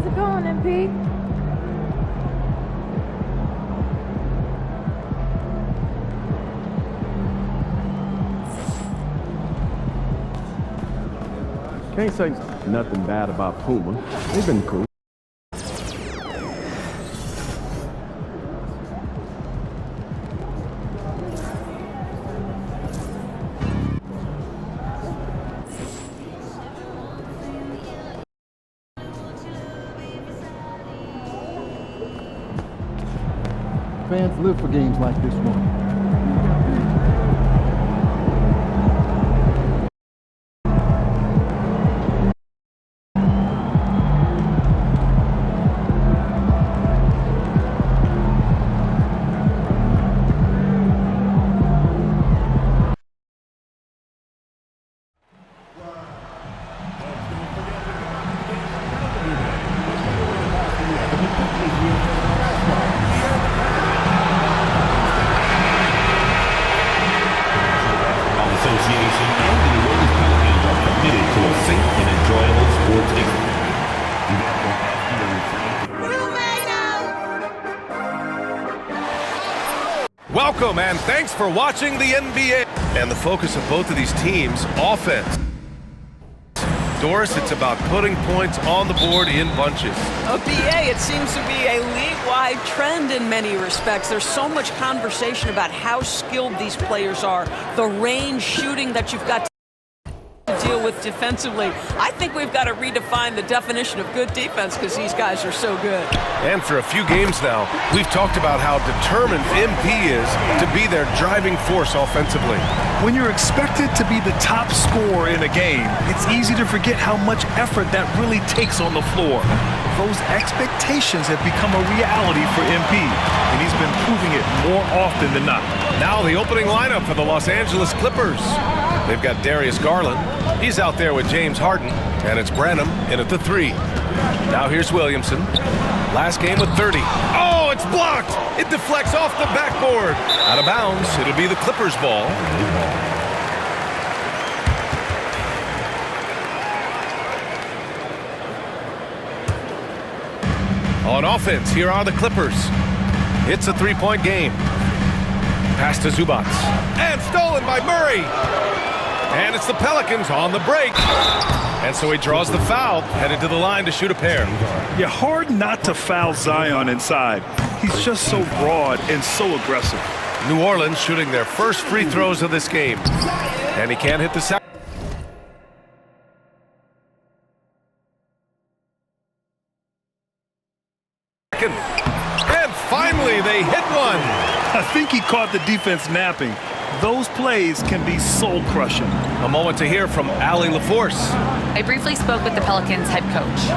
How's it going, MP? Can't say nothing bad about Puma. They've been cool. Fans live for games like this one. Welcome and thanks for watching the NBA. And the focus of both of these teams, offense. Doris, it's about putting points on the board in bunches. BA, it seems to be a league-wide trend in many respects. There's so much conversation about how skilled these players are, the range shooting that you've got to deal with defensively. I think we've got to redefine the definition of good defense because these guys are so good. And for a few games now, we've talked about how determined MP is to be their driving force offensively. When you're expected to be the top scorer in a game, it's easy to forget how much effort that really takes on the floor. Those expectations have become a reality for MP, and he's been proving it more often than not. Now the opening lineup for the Los Angeles Clippers. They've got Darius Garland. He's out there with James Harden, and it's Branham in at the 3. Now here's Williamson. Last game with 30. Oh, it's blocked! It deflects off the backboard. Out of bounds, it'll be the Clippers' ball. On offense, here are the Clippers. It's a 3-point game. Pass to Zubac. And stolen by Murray. And it's the Pelicans on the break. And so he draws the foul, headed to the line to shoot a pair. Yeah, hard not to foul Zion inside. He's just so broad and so aggressive. New Orleans shooting their first free throws of this game. And he can't hit the second. And finally, they hit one. I think he caught the defense napping. Those plays can be soul-crushing. A moment to hear from Allie LaForce. I briefly spoke with the Pelicans head coach.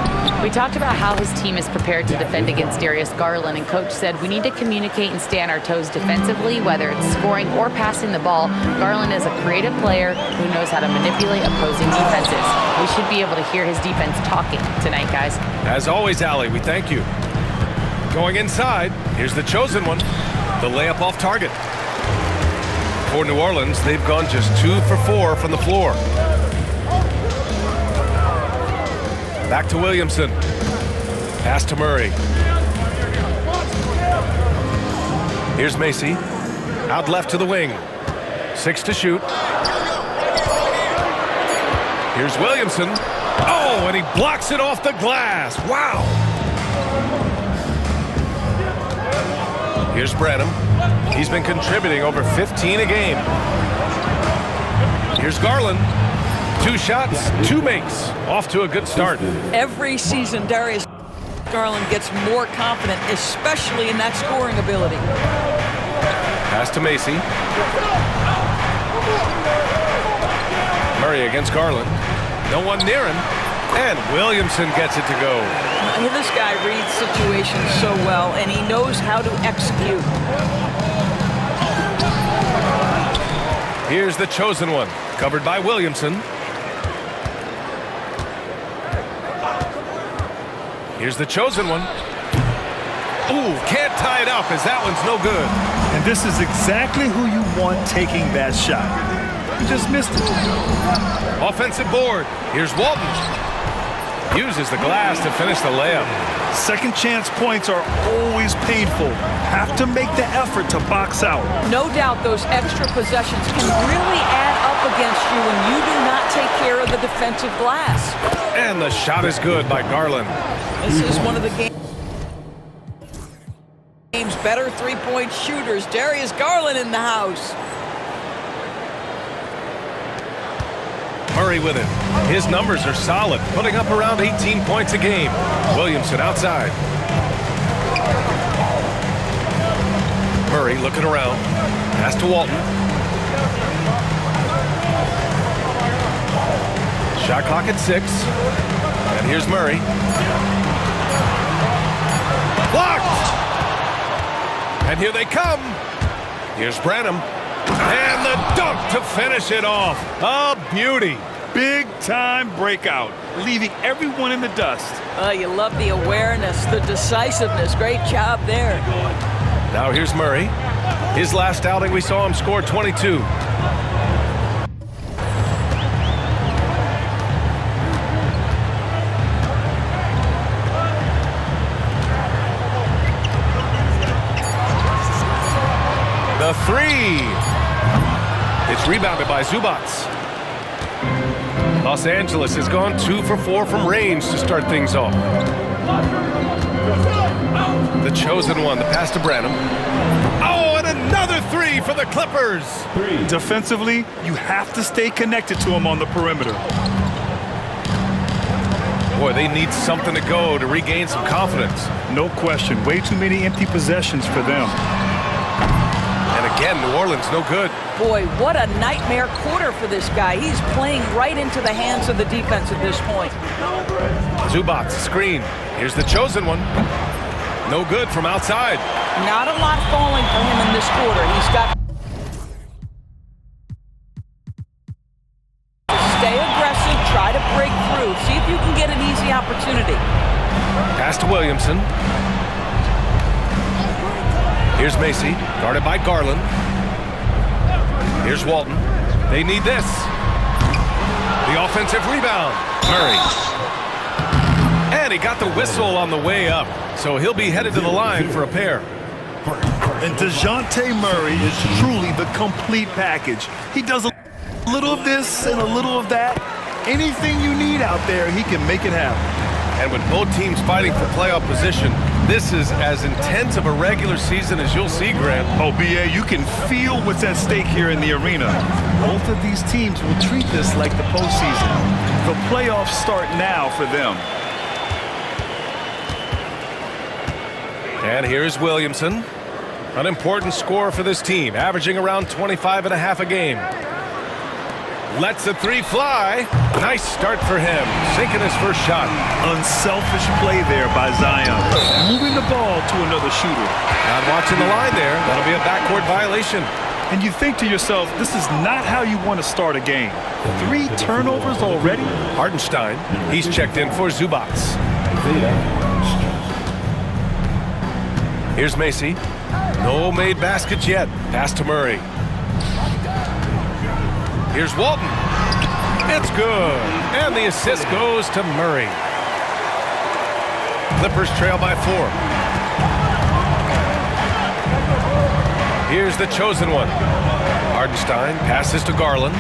We talked about how his team is prepared to defend against Darius Garland, and coach said we need to communicate and stay on our toes defensively, whether it's scoring or passing the ball. Garland is a creative player who knows how to manipulate opposing defenses. We should be able to hear his defense talking tonight, guys. As always, Allie, we thank you. Going inside, here's the chosen one. The layup off target. For New Orleans, they've gone just 2 for 4 from the floor. Back to Williamson. Pass to Murray. Here's Macy. Out left to the wing. 6 to shoot. Here's Williamson. Oh, and he blocks it off the glass. Wow. Here's Branham. He's been contributing over 15 a game. Here's Garland. 2 shots, 2 makes. Off to a good start. Every season, Darius Garland gets more confident, especially in that scoring ability. Pass to Macy. Murray against Garland. No one near him. And Williamson gets it to go. This guy reads situations so well, and he knows how to execute. Here's the chosen one, covered by Williamson. Here's the chosen one. Ooh, can't tie it up as that one's no good. And this is exactly who you want taking that shot. You just missed it. Offensive board. Here's Walton. Uses the glass to finish the layup. Second chance points are always painful. Have to make the effort to box out. No doubt those extra possessions can really add up against you when you do not take care of the defensive glass. And the shot is good by Garland. This is one of the game's better three-point shooters. Darius Garland in the house. Murray with it. His numbers are solid, putting up around 18 points a game. Williamson outside. Murray looking around. Pass to Walton. Shot clock at 6. And here's Murray. Blocked! And here they come. Here's Branham. And the dunk to finish it off. A beauty. Big time breakout, leaving everyone in the dust. You love the awareness, the decisiveness. Great job there. Now here's Murray. His last outing, we saw him score 22. The three. It's rebounded by Zubats. Los Angeles has gone 2 for 4 from range to start things off. The chosen one, the pass to Branham. Oh, and another three for the Clippers. Defensively, you have to stay connected to him on the perimeter. Boy, they need something to go to regain some confidence. No question, way too many empty possessions for them. And again, New Orleans no good. Boy, what a nightmare quarter for this guy. He's playing right into the hands of the defense at this point. Zubats, screen. Here's the chosen one. No good from outside. Not a lot falling for him in this quarter. He's got to stay aggressive, try to break through, see if you can get an easy opportunity. Pass to Williamson. Here's Macy, guarded by Garland. Here's Walton. They need this. The offensive rebound. Murray. And he got the whistle on the way up, so he'll be headed to the line for a pair. And DeJounte Murray is truly the complete package. He does a little of this and a little of that. Anything you need out there, he can make it happen. And with both teams fighting for playoff position, this is as intense of a regular season as you'll see, Grant. Oh, B.A., you can feel what's at stake here in the arena. Both of these teams will treat this like the postseason. The playoffs start now for them. And here's Williamson. An important scorer for this team, averaging around 25.5 a game. Lets the three fly. Nice start for him, sinking his first shot. Unselfish play there by Zion. Moving the ball to another shooter. Not watching the line there. That'll be a backcourt violation. And you think to yourself, this is not how you want to start a game. 3 turnovers already? Hartenstein, he's checked in for Zubats. Here's Macy. No made baskets yet. Pass to Murray. Here's Walton. It's good. And the assist goes to Murray. Clippers trail by 4. Here's the chosen one. Hartenstein passes to Garland.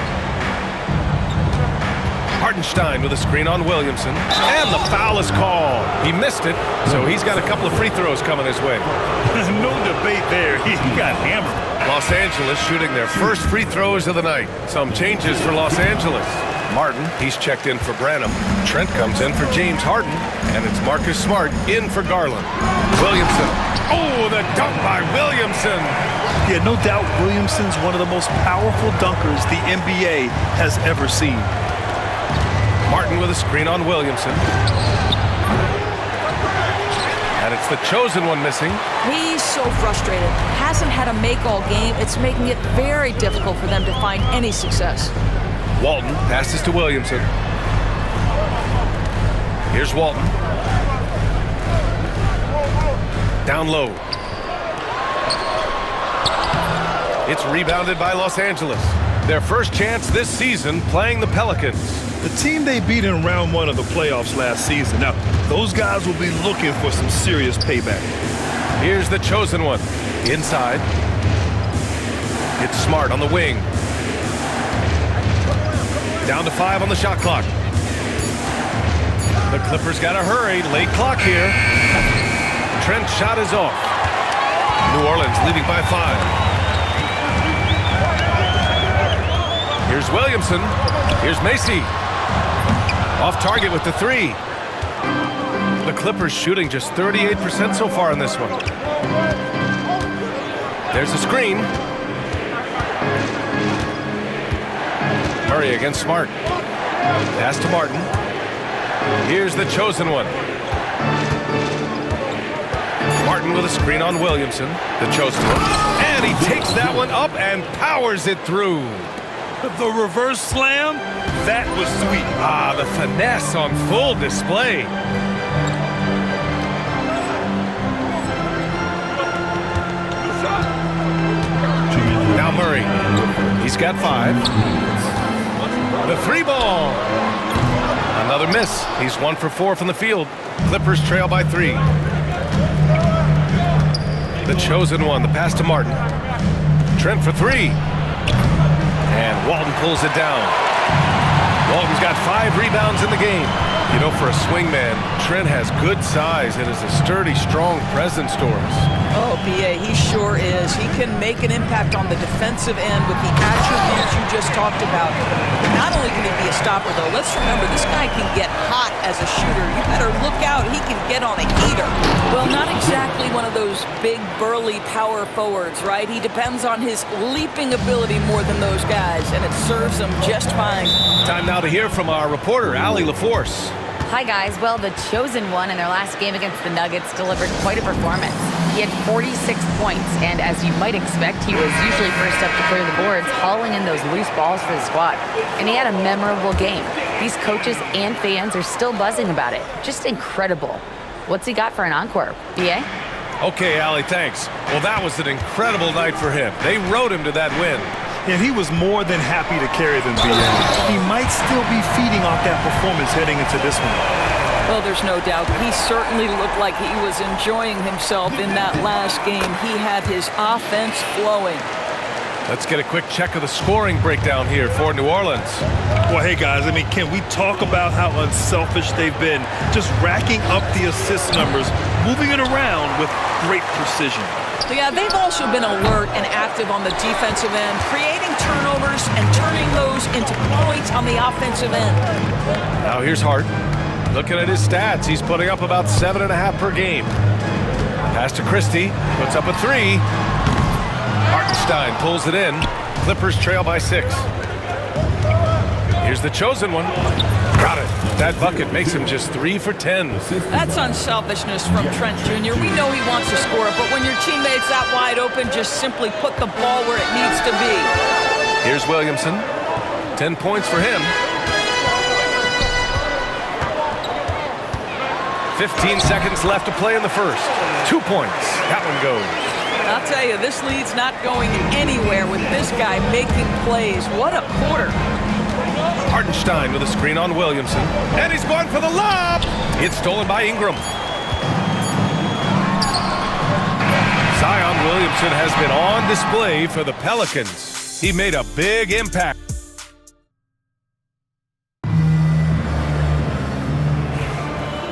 Hartenstein with a screen on Williamson. And the foul is called. He missed it, so he's got a couple of free throws coming his way. No debate there. He got hammered. Los Angeles shooting their first free throws of the night. Some changes for Los Angeles. Martin, he's checked in for Branham. Trent comes in for James Harden. And it's Marcus Smart in for Garland. Williamson. Oh, the dunk by Williamson. Yeah, no doubt Williamson's one of the most powerful dunkers the NBA has ever seen. Martin with a screen on Williamson. And it's the chosen one missing. He's so frustrated. Hasn't had a make all game. It's making it very difficult for them to find any success. Walton passes to Williamson. Here's Walton. Down low. It's rebounded by Los Angeles. Their first chance this season playing the Pelicans. The team they beat in round 1 of the playoffs last season. Now, those guys will be looking for some serious payback. Here's the chosen one. Inside. It's Smart on the wing. Down to 5 on the shot clock. The Clippers got to hurry. Late clock here. Trent's shot is off. New Orleans leading by 5. Here's Williamson. Here's Macy. Off target with the 3. The Clippers shooting just 38% so far in this one. There's a screen. Murray against Smart. Pass to Martin. Here's the chosen one. Martin with a screen on Williamson. The chosen one. And he takes that one up and powers it through. The reverse slam, that was sweet. Ah, the finesse on full display. Now Murray. He's got 5. The 3 ball. Another miss. He's 1 for 4 from the field. Clippers trail by 3. The chosen one. The pass to Martin. Trent for 3. And Walton pulls it down. Walton's got 5 rebounds in the game. You know, for a swingman, Trent has good size and is a sturdy, strong presence to us. Oh, B.A., he sure is. He can make an impact on the defensive end with the attributes you just talked about. Not only can he be a stopper, though, let's remember, this guy can get hot as a shooter. You better look out. He can get on a heater. Well, not exactly one of those big, burly power forwards, right? He depends on his leaping ability more than those guys, and it serves him just fine. Time now to hear from our reporter, Allie LaForce. Hi, guys. Well, the chosen one in their last game against the Nuggets delivered quite a performance. He had 46 points, and as you might expect, he was usually first up to clear the boards, hauling in those loose balls for the squad. And he had a memorable game. These coaches and fans are still buzzing about it. Just incredible. What's he got for an encore? B.A.? Okay, Allie, thanks. Well, that was an incredible night for him. They rode him to that win. And he was more than happy to carry them, B.A. He might still be feeding off that performance heading into this one. Well, there's no doubt. He certainly looked like he was enjoying himself in that last game. He had his offense flowing. Let's get a quick check of the scoring breakdown here for New Orleans. Well, hey, guys, I mean, can we talk about how unselfish they've been? Just racking up the assist numbers, moving it around with great precision. Yeah, they've also been alert and active on the defensive end, creating turnovers and turning those into points on the offensive end. Now here's Hart. Looking at his stats, he's putting up about 7.5 per game. Pass to Christie, puts up a 3. Hartenstein pulls it in. Clippers trail by 6. Here's the chosen one. Got it. That bucket makes him just 3 for 10. That's unselfishness from Trent Jr. We know he wants to score, but when your teammate's that wide open, just simply put the ball where it needs to be. Here's Williamson. 10 points for him. 15 seconds left to play in the first. 2 points. That one goes. I'll tell you, this lead's not going anywhere with this guy making plays. What a quarter. Hartenstein with a screen on Williamson. And he's going for the lob. It's stolen by Ingram. Zion Williamson has been on display for the Pelicans. He made a big impact.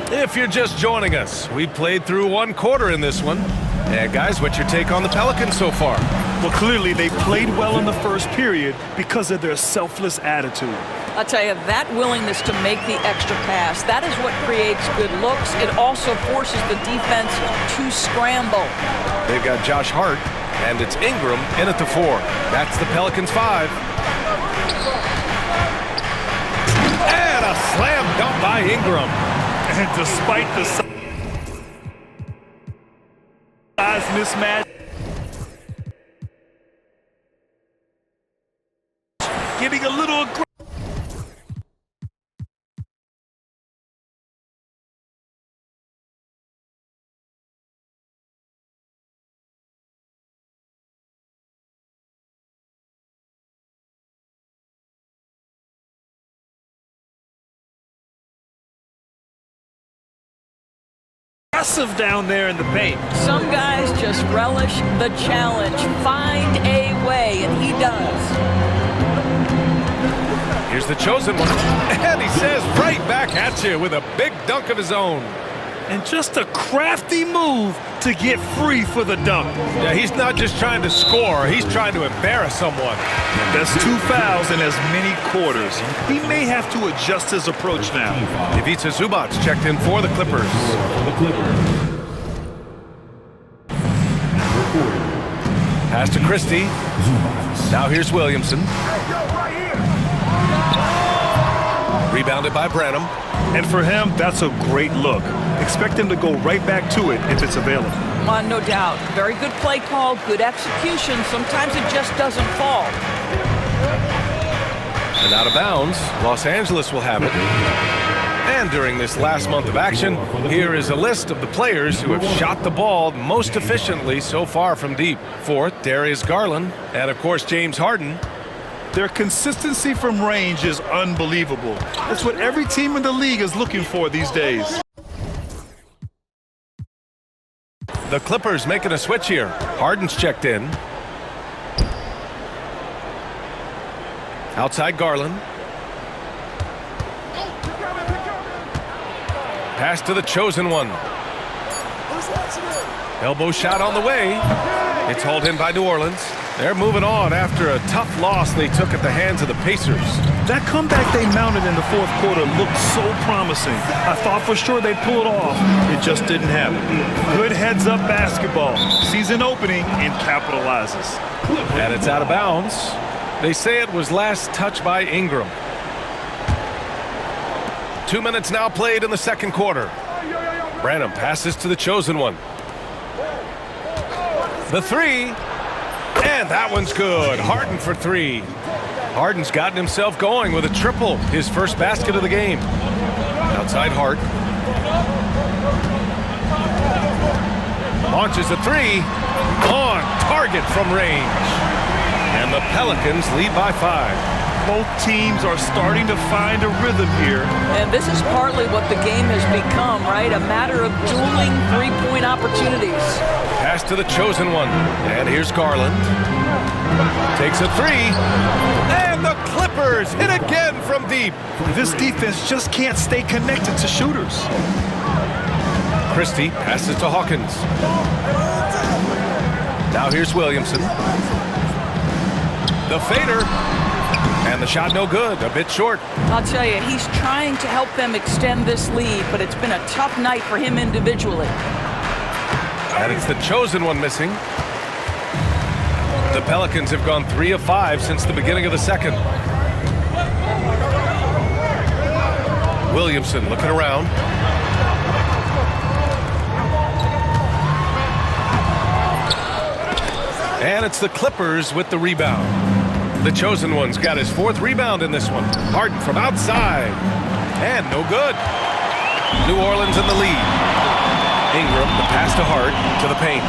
If you're just joining us, we played through 1 quarter in this one. And guys, what's your take on the Pelicans so far? Well, clearly they played well in the first period because of their selfless attitude. I'll tell you, that willingness to make the extra pass, that is what creates good looks. It also forces the defense to scramble. They've got Josh Hart, and it's Ingram in at the 4. That's the Pelicans 5. And a slam dunk by Ingram. And despite the size mismatch, getting a little aggressive. aggressive down there in the paint. Some guys just relish the challenge. Find a way, and he does. Here's the chosen one. And he says right back at you with a big dunk of his own. And just a crafty move to get free for the dunk. Yeah, he's not just trying to score. He's trying to embarrass someone. That's 2 fouls in as many quarters. He may have to adjust his approach now. Ivica Zubac checked in for the Clippers. Pass to Christie. Now here's Williamson. Rebounded by Branham. And for him, that's a great look. Expect him to go right back to it if it's available. No doubt. Very good play call, good execution. Sometimes it just doesn't fall. And out of bounds, Los Angeles will have it. And during this last month of action, here is a list of the players who have shot the ball most efficiently so far from deep. Fourth, Darius Garland, and of course James Harden. Their consistency from range is unbelievable. That's what every team in the league is looking for these days. The Clippers making a switch here. Harden's checked in. Outside Garland. Pass to the chosen one. Elbow shot on the way. It's hauled in by New Orleans. They're moving on after a tough loss they took at the hands of the Pacers. That comeback they mounted in the fourth quarter looked so promising. I thought for sure they'd pull it off. It just didn't happen. Good heads-up basketball. Season opening and capitalizes. And it's out of bounds. They say it was last touched by Ingram. 2 minutes now played in the second quarter. Branham passes to the chosen one. The three. And that one's good. Harden for three. Harden's gotten himself going with a triple. His first basket of the game. Outside Hart. Launches a three. On target from range. And the Pelicans lead by 5. Both teams are starting to find a rhythm here. And this is partly what the game has become, right? A matter of dueling three-point opportunities. Pass to the chosen one. And here's Garland. Takes a three. And the Clippers hit again from deep. This defense just can't stay connected to shooters. Christie passes to Hawkins. Now here's Williamson. The fader. And the shot no good, a bit short. I'll tell you, he's trying to help them extend this lead, but it's been a tough night for him individually. And it's the chosen one missing. The Pelicans have gone 3 of 5 since the beginning of the second. Williamson looking around. And it's the Clippers with the rebound. The chosen one's got his 4th rebound in this one. Harden from outside. And no good. New Orleans in the lead. Ingram, the pass to Hart, to the paint.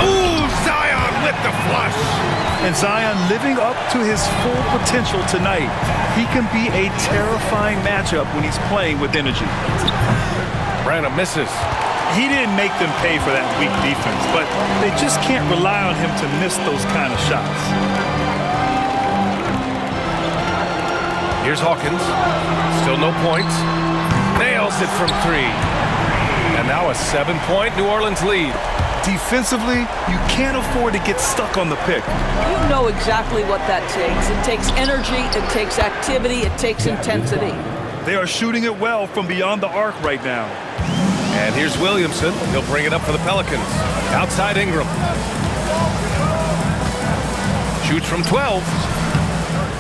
Ooh, Zion with the flush. And Zion living up to his full potential tonight. He can be a terrifying matchup when he's playing with energy. Branham misses. He didn't make them pay for that weak defense, but they just can't rely on him to miss those kind of shots. Here's Hawkins. Still no points. Nails it from 3. And now a 7-point New Orleans lead. Defensively, you can't afford to get stuck on the pick. You know exactly what that takes. It takes energy, it takes activity, it takes intensity. They are shooting it well from beyond the arc right now. And here's Williamson. He'll bring it up for the Pelicans. Outside Ingram. Shoots from 12.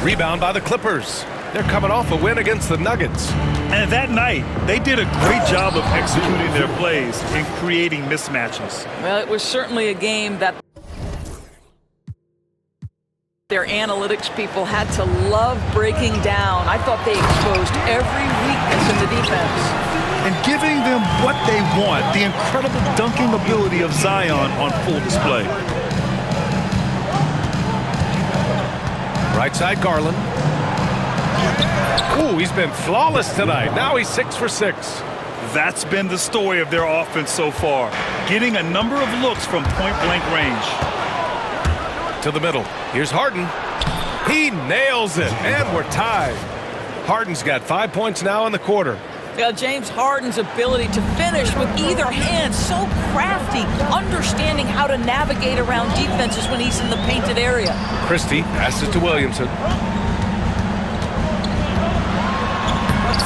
Rebound by the Clippers. They're coming off a win against the Nuggets. And that night, they did a great job of executing their plays and creating mismatches. Well, it was certainly a game that their analytics people had to love breaking down. I thought they exposed every weakness in the defense. And giving them what they want, the incredible dunking ability of Zion on full display. Right side Garland. Ooh, he's been flawless tonight. Now he's 6 for 6. That's been the story of their offense so far, getting a number of looks from point-blank range. To the middle. Here's Harden. He nails it, and we're tied. Harden's got 5 points now in the quarter. Yeah, James Harden's ability to finish with either hand, so crafty, understanding how to navigate around defenses when he's in the painted area. Christie passes to Williamson.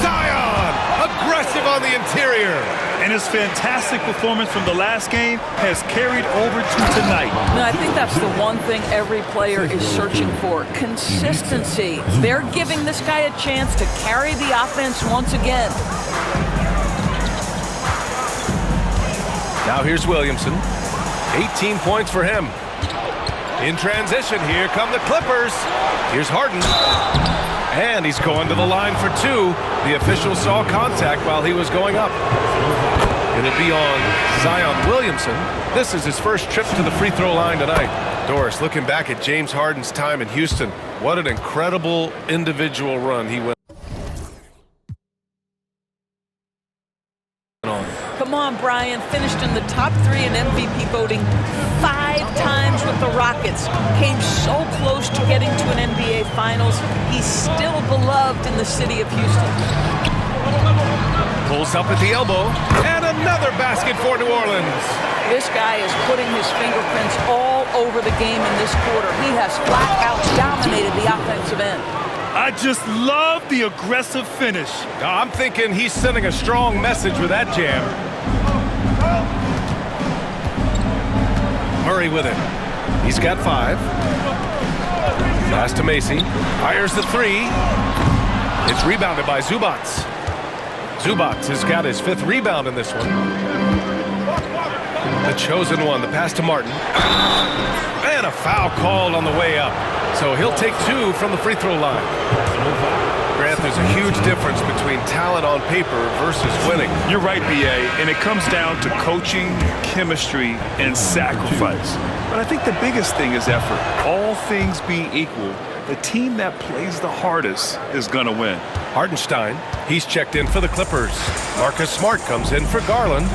Zion, aggressive on the interior. And his fantastic performance from the last game has carried over to tonight. And I think that's the one thing every player is searching for, consistency. They're giving this guy a chance to carry the offense once again. Now here's Williamson. 18 points for him. In transition, here come the Clippers. Here's Harden. And he's going to the line for two. The official saw contact while he was going up. It'll be on Zion Williamson. This is his first trip to the free throw line tonight. Doris, looking back at James Harden's time in Houston, what an incredible individual run he went on. Come on, Brian. Finished in the top 3 in MVP voting 5 times with the Rockets. Came so close to getting to an NBA Finals. He's still beloved in the city of Houston. Pulls up at the elbow, and another basket for New Orleans. This guy is putting his fingerprints all over the game in this quarter. He has flat out dominated the offensive end. I just love the aggressive finish. I'm thinking he's sending a strong message with that jam. Murray with it. He's got 5. Pass to Macy. Fires the 3. It's rebounded by Zubac. Zubac has got his 5th rebound in this one. The chosen one, the pass to Martin. And a foul called on the way up. So he'll take 2 from the free throw line. Grant, there's a huge difference between talent on paper versus winning. You're right, B.A., and it comes down to coaching, chemistry, and sacrifice. But I think the biggest thing is effort. All things being equal, the team that plays the hardest is going to win. Hartenstein, he's checked in for the Clippers. Marcus Smart comes in for Garland.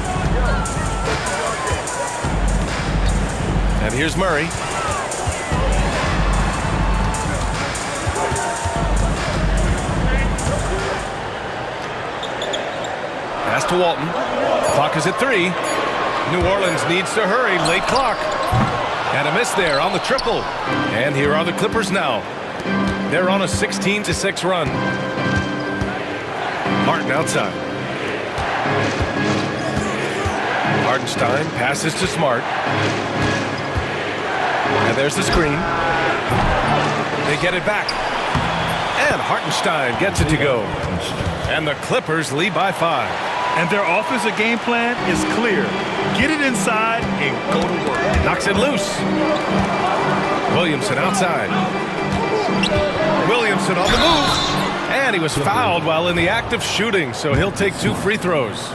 And here's Murray. Pass to Walton. Clock is at 3. New Orleans needs to hurry. Late clock. And a miss there on the triple. And here are the Clippers now. They're on a 16-6 run. Martin outside. Hartenstein passes to Smart. And there's the screen. They get it back. And Hartenstein gets it to go. And the Clippers lead by 5. And their offensive game plan is clear. Get it inside and go to work. Knocks it loose. Williamson outside. Williamson on the move. And he was fouled while in the act of shooting, so he'll take 2 free throws.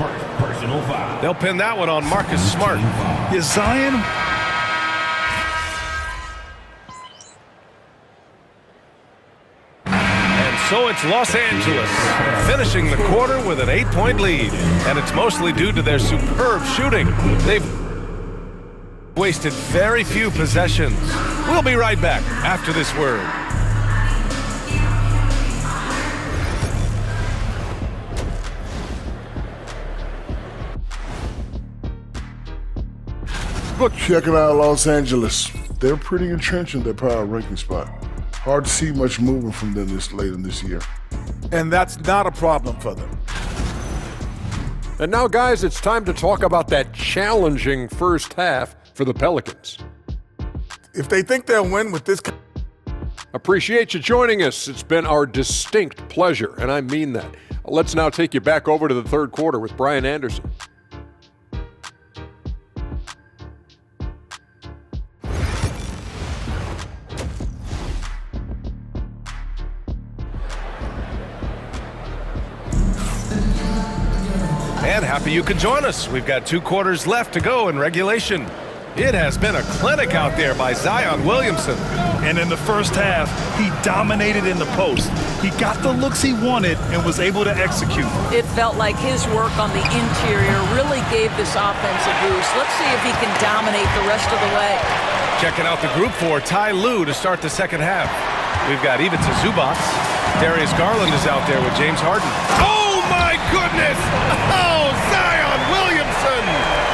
They'll pin that one on Marcus Smart. Is Zion? And so it's Los Angeles, finishing the quarter with an 8-point lead. And it's mostly due to their superb shooting. They've wasted very few possessions. We'll be right back after this word. Checking out Los Angeles. They're pretty entrenched in their power ranking spot. Hard to see much movement from them this late in this year. And that's not a problem for them. And now, guys, it's time to talk about that challenging first half for the Pelicans. If they think they'll win with this... Appreciate you joining us. It's been our distinct pleasure, and I mean that. Let's now take you back over to the third quarter with Brian Anderson. And happy you could join us. We've got 2 quarters left to go in regulation. It has been a clinic out there by Zion Williamson. And in the first half, he dominated in the post. He got the looks he wanted and was able to execute. It felt like his work on the interior really gave this offense a boost. Let's see if he can dominate the rest of the way. Checking out the group for Ty Lue to start the second half. We've got Ivica Zubac. Darius Garland is out there with James Harden. Oh, my goodness! Oh, Zion Williamson!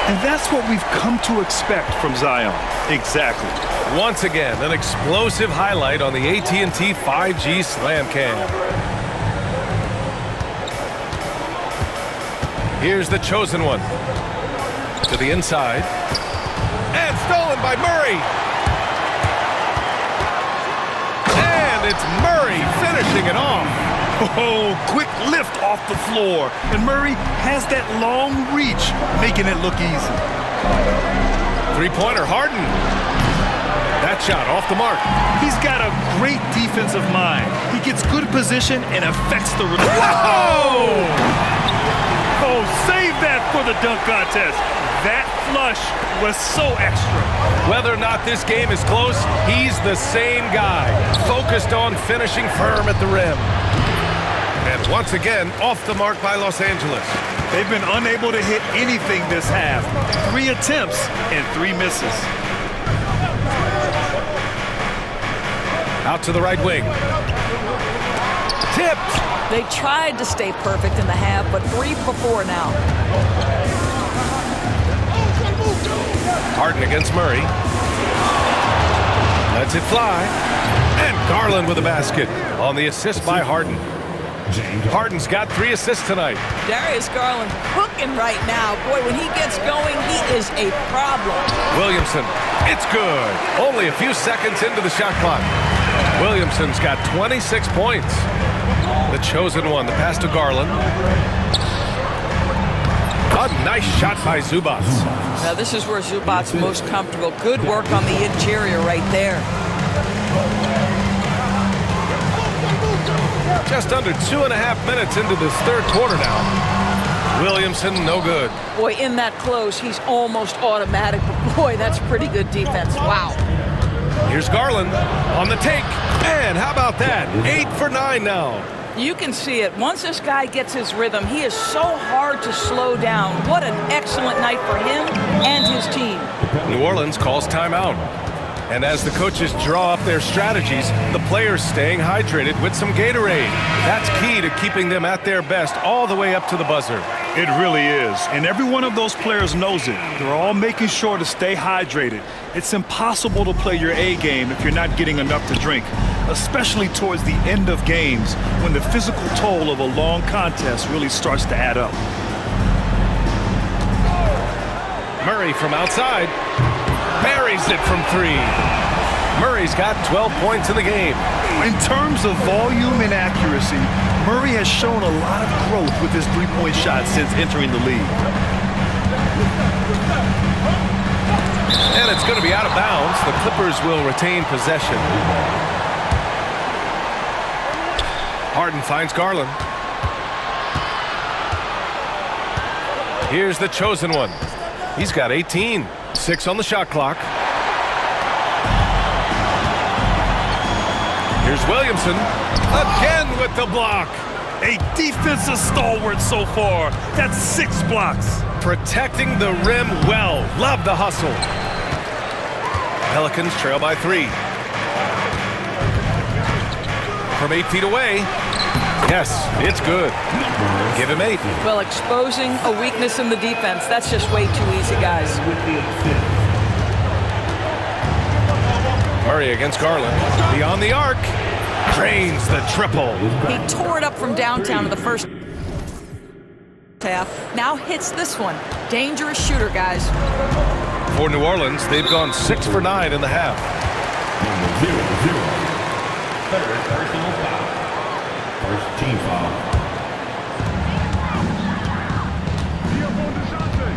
And that's what we've come to expect from Zion. Exactly. Once again, an explosive highlight on the AT&T 5G Slam Cam. Here's the chosen one. To the inside. And stolen by Murray. And it's Murray finishing it off. Oh, quick lift off the floor. And Murray has that long reach, making it look easy. Three-pointer, Harden. That shot off the mark. He's got a great defensive mind. He gets good position and affects the... Whoa! Oh, save that for the dunk contest. That flush was so extra. Whether or not this game is close, he's the same guy, focused on finishing firm at the rim. And once again, off the mark by Los Angeles. They've been unable to hit anything this half. 3 attempts and 3 misses. Out to the right wing. Tipped. They tried to stay perfect in the half, but 3 for 4 now. Harden against Murray. Lets it fly. And Garland with a basket on the assist by Harden. Harden's got 3 assists tonight. Darius Garland cooking right now. Boy, when he gets going, he is a problem. Williamson, it's good. Only a few seconds into the shot clock. Williamson's got 26 points. The chosen one, the pass to Garland. A nice shot by Zubac. Now this is where Zubac's most comfortable. Good work on the interior right there. Just under 2.5 minutes into this third quarter now. Williamson, no good. Boy, in that close, he's almost automatic. But boy, that's pretty good defense. Wow. Here's Garland on the take. And how about that? 8 for 9 now. You can see it. Once this guy gets his rhythm, he is so hard to slow down. What an excellent night for him and his team. New Orleans calls timeout. And as the coaches draw up their strategies, the players staying hydrated with some Gatorade. That's key to keeping them at their best all the way up to the buzzer. It really is. And every one of those players knows it. They're all making sure to stay hydrated. It's impossible to play your A game if you're not getting enough to drink, especially towards the end of games when the physical toll of a long contest really starts to add up. Murray from outside. Buries it from 3. Murray's got 12 points in the game. In terms of volume and accuracy, Murray has shown a lot of growth with his three-point shot since entering the league. And it's going to be out of bounds. The Clippers will retain possession. Harden finds Garland. Here's the chosen one. He's got 18. 6 on the shot clock. Here's Williamson. Again with the block. A defensive stalwart so far. That's 6 blocks. Protecting the rim well. Love the hustle. Pelicans trail by 3. From 8 feet away. Yes, it's good. Give him 8. Well, exposing a weakness in the defense, that's just way too easy, guys. Murray against Garland. Beyond the arc. Drains the triple. He tore it up from downtown in the first half. Now hits this one. Dangerous shooter, guys. For New Orleans, they've gone 6 for 9 in the half. Third personal foul. First team foul.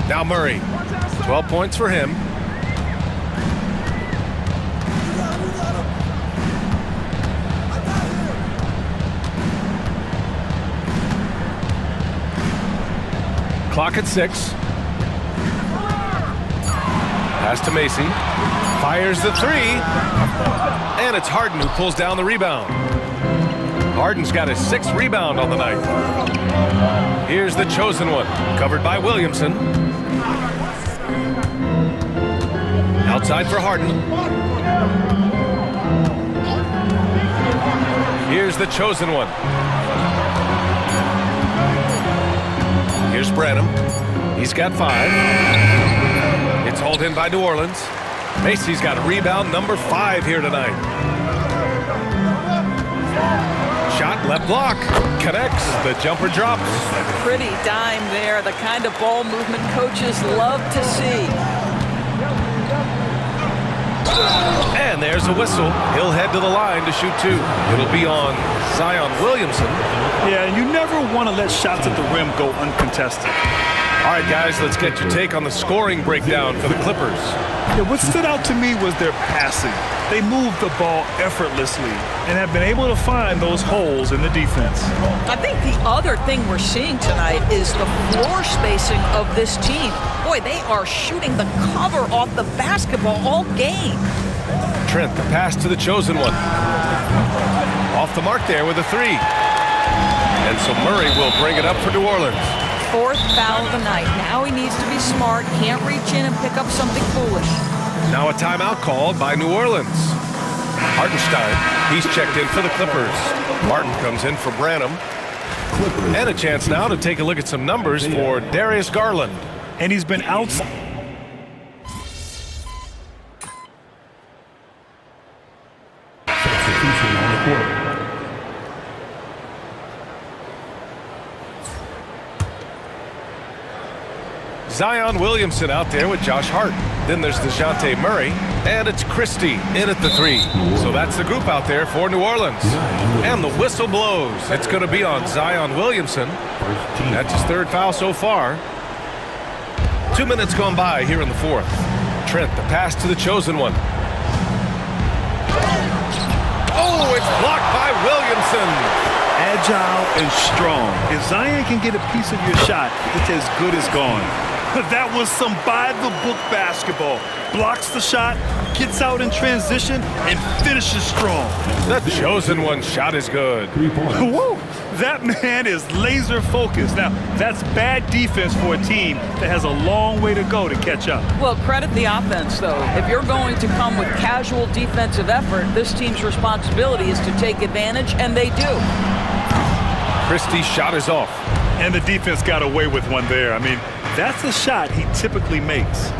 Now Murray. 12 points for him. Clock at 6. Pass to Macy. Fires the three. And it's Harden who pulls down the rebound. Harden's got his 6th rebound on the night. Here's the chosen one, covered by Williamson. Outside for Harden. Here's the chosen one. Here's Branham. He's got 5. It's hauled in by New Orleans. Macy's got rebound number 5 here tonight. Shot left block. Connects. The jumper drops. Pretty dime there. The kind of ball movement coaches love to see. And there's a whistle. He'll head to the line to shoot 2. It'll be on Zion Williamson. Yeah, and you never want to let shots at the rim go uncontested. All right, guys, let's get your take on the scoring breakdown for the Clippers. Yeah, what stood out to me was their passing. They moved the ball effortlessly and have been able to find those holes in the defense. I think the other thing we're seeing tonight is the floor spacing of this team. Boy, they are shooting the cover off the basketball all game. Trent, the pass to the chosen one. Off the mark there with a 3. And so Murray will bring it up for New Orleans. 4th foul of the night. Now he needs to be smart. Can't reach in and pick up something foolish. Now a timeout called by New Orleans. Hartenstein, he's checked in for the Clippers. Martin comes in for Branham. And a chance now to take a look at some numbers for Darius Garland. And he's been outside. Substitution on the court. Zion Williamson out there with Josh Hart. Then there's DeJounte Murray, and it's Christie in at the 3. So that's the group out there for New Orleans. And the whistle blows. It's going to be on Zion Williamson. That's his 3rd foul so far. 2 minutes gone by here in the 4th. Trent, the pass to the chosen one. Oh, it's blocked by Williamson. Agile and strong. If Zion can get a piece of your shot, it's as good as gone. That was some by-the-book basketball. Blocks the shot, gets out in transition, and finishes strong. The chosen one shot is good. Whoa, that man is laser focused. Now, that's bad defense for a team that has a long way to go to catch up. Well, credit the offense, though. If you're going to come with casual defensive effort, this team's responsibility is to take advantage, and they do. Christie's shot is off. And the defense got away with one there. I mean, that's a shot he typically makes.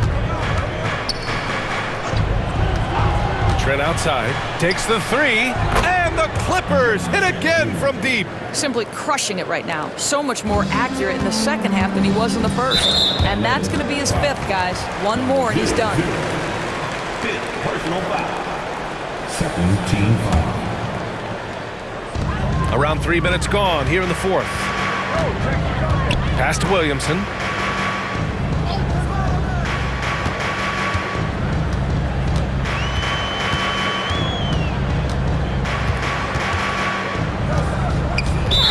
Trent outside, takes the 3, and the Clippers hit again from deep. Simply crushing it right now. So much more accurate in the second half than he was in the first. And that's going to be his 5th, guys. One more, and he's done. 5th personal foul. 2nd team foul. Around 3 minutes gone here in the 4th. Pass to Williamson.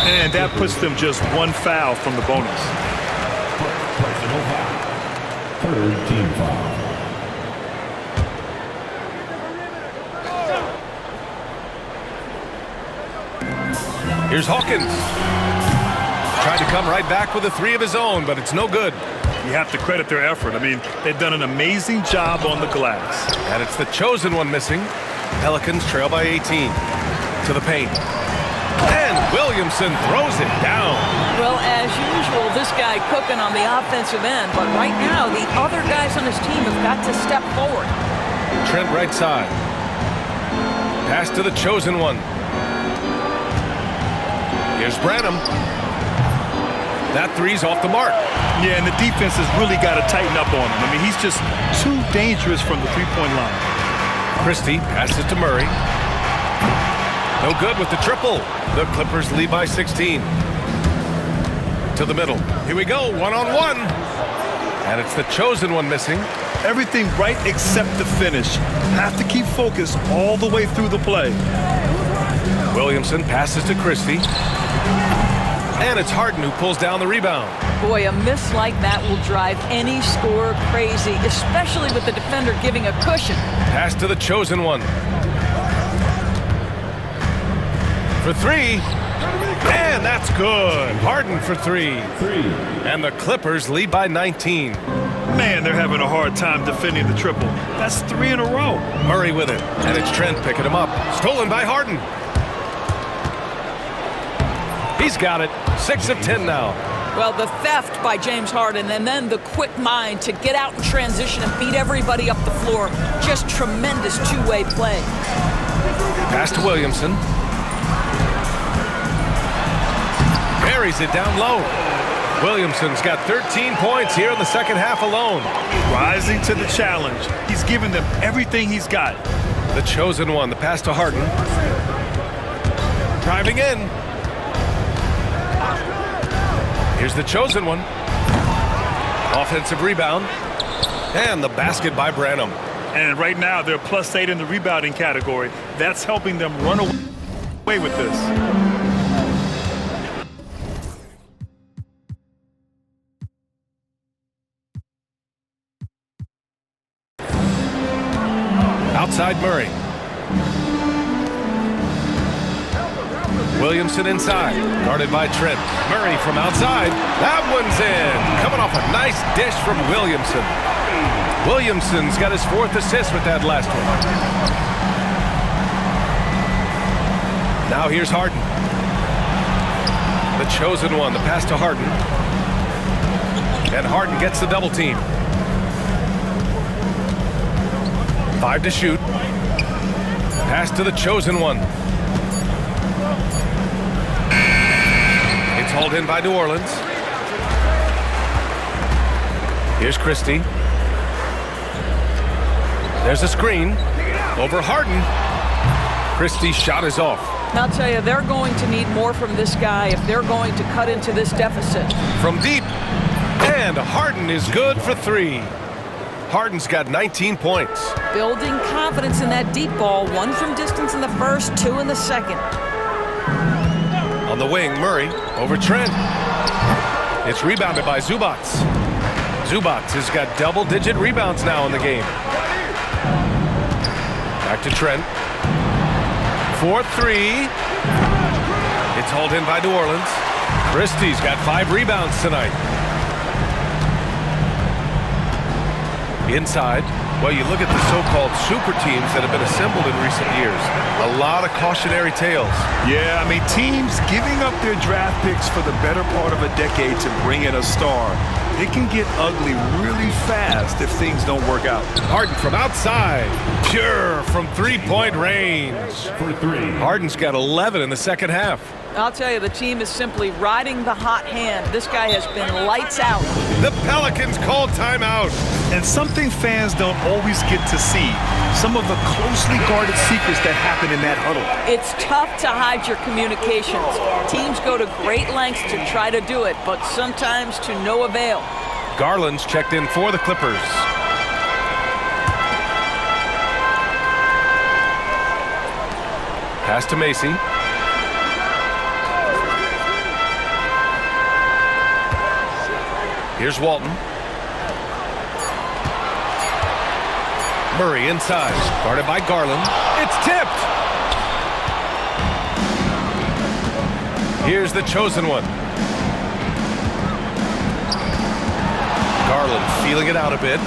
And that puts them just 1 foul from the bonus. Personal foul. 3rd team foul. Here's Hawkins. Tried to come right back with a 3 of his own, but it's no good. You have to credit their effort. I mean, they've done an amazing job on the glass. And it's the chosen one missing. Pelicans trail by 18. To the paint. And Williamson throws it down. Well, as usual, this guy cooking on the offensive end. But right now, the other guys on his team have got to step forward. Trent right side. Pass to the chosen one. Here's Branham. That 3's off the mark. Yeah, and the defense has really got to tighten up on him. I mean, he's just too dangerous from the three-point line. Christie passes to Murray. No good with the triple. The Clippers lead by 16. To the middle. Here we go, one-on-one. And it's the chosen one missing. Everything right except the finish. Have to keep focused all the way through the play. Williamson passes to Christie. And it's Harden who pulls down the rebound. Boy, a miss like that will drive any scorer crazy, especially with the defender giving a cushion. Pass to the chosen one. For three. And that's good. Harden for three. And the Clippers lead by 19. Man, they're having a hard time defending the triple. That's 3 in a row. Murray with it. And it's Trent picking him up. Stolen by Harden. He's got it. 6 of 10 now. Well, the theft by James Harden and then the quick mind to get out in transition and beat everybody up the floor. Just tremendous two-way play. Pass to Williamson. Buries it down low. Williamson's got 13 points here in the second half alone. Rising to the challenge. He's giving them everything he's got. The chosen one. The pass to Harden. Driving in. Here's the chosen one. Offensive rebound. And the basket by Branham. And right now, they're +8 in the rebounding category. That's helping them run away with this. Outside Murray. Williamson inside, guarded by Trent. Murray from outside. That one's in. Coming off a nice dish from Williamson. Williamson's got his 4th assist with that last one. Now here's Harden. The chosen one, the pass to Harden. And Harden gets the double team. 5 to shoot. Pass to the chosen one. It's hauled in by New Orleans. Here's Christie. There's a screen. Over Harden. Christie's shot is off. I'll tell you, they're going to need more from this guy if they're going to cut into this deficit. From deep. And Harden is good for 3. Harden's got 19 points. Building confidence in that deep ball. 1 from distance in the first, 2 in the second. On the wing, Murray over Trent. It's rebounded by Zubac. Zubac has got double-digit rebounds now in the game. Back to Trent. 4-3. It's hauled in by New Orleans. Christie's got 5 rebounds tonight. Inside. Well, you look at the so-called super teams that have been assembled in recent years. A lot of cautionary tales. Yeah, I mean, teams giving up their draft picks for the better part of a decade to bring in a star. It can get ugly really fast if things don't work out. Harden from outside. Pure from three-point range. For 3. Harden's got 11 in the second half. I'll tell you, the team is simply riding the hot hand. This guy has been lights out. The Pelicans call timeout. And something fans don't always get to see, some of the closely guarded secrets that happen in that huddle. It's tough to hide your communications. Teams go to great lengths to try to do it, but sometimes to no avail. Garland's checked in for the Clippers. Pass to Macy. Here's Walton. Murray inside, guarded by Garland. It's tipped. Here's the chosen one. Garland feeling it out a bit.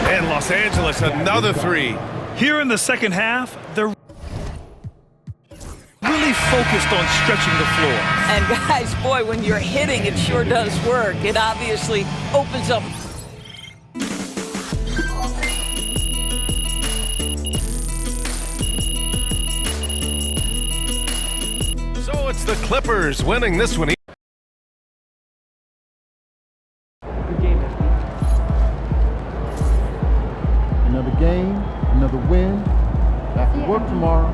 And Los Angeles, another 3. Here in the second half, they're really focused on stretching the floor. And guys, boy, when you're hitting, it sure does work. It obviously opens up. So it's the Clippers winning this one. Another game, another win. Back to work tomorrow.